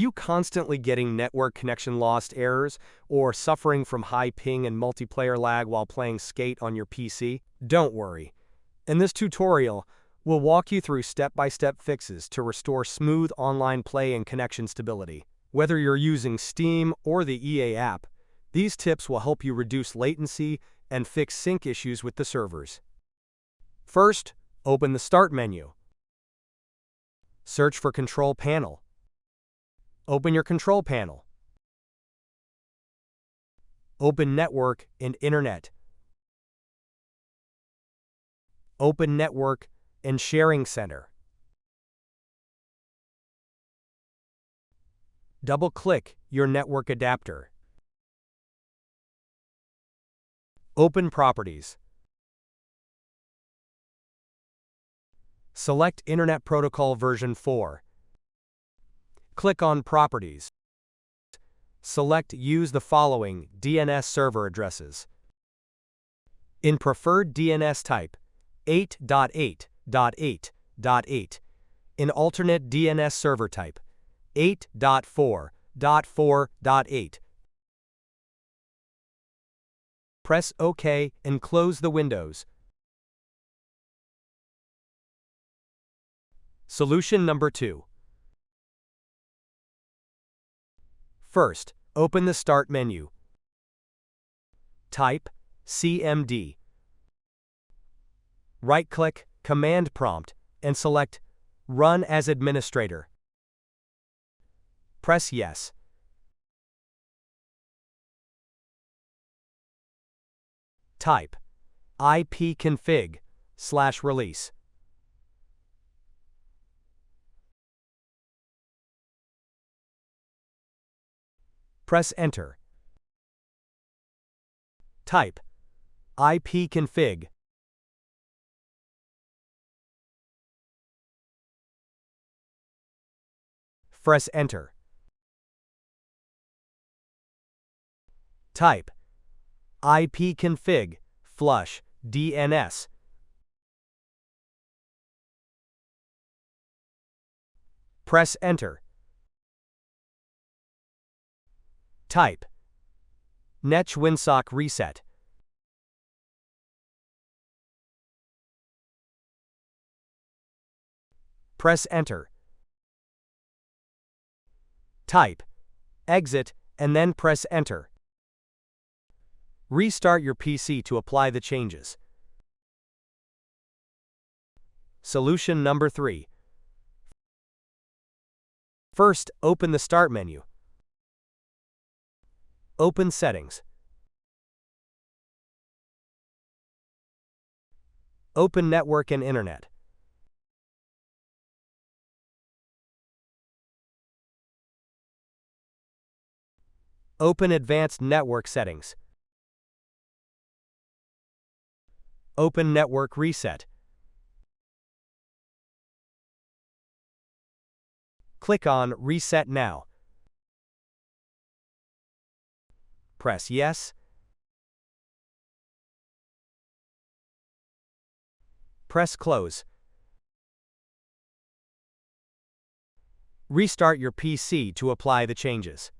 you constantly getting network connection lost errors or suffering from high ping and multiplayer lag while playing Skate on your PC? Don't worry. In this tutorial, we'll walk you through step-by-step fixes to restore smooth online play and connection stability. Whether you're using Steam or the EA app, these tips will help you reduce latency and fix sync issues with the servers. First, open the Start menu. Search for Control Panel. Open your Control Panel. Open Network and Internet. Open Network and Sharing Center. Double-click your network adapter. Open Properties. Select Internet Protocol version 4. Click on Properties. Select Use the following DNS server addresses. In preferred DNS type, 8.8.8.8. In alternate DNS server type, 8.4.4.8. Press OK and close the windows. Solution number 2. First, open the Start menu. Type CMD. Right-click Command Prompt and select Run as Administrator. Press Yes. Type ipconfig/release. Press Enter. Type ipconfig. Press Enter. Type ipconfig flush DNS. Press Enter. Type netwinsock reset. Press Enter. Type exit and then press Enter. Restart your PC to apply the changes. Solution number 3. First, open the Start menu. Open Settings. Open Network and Internet. Open Advanced Network Settings. Open Network Reset. Click on Reset Now. Press Yes. Press Close. Restart your PC to apply the changes.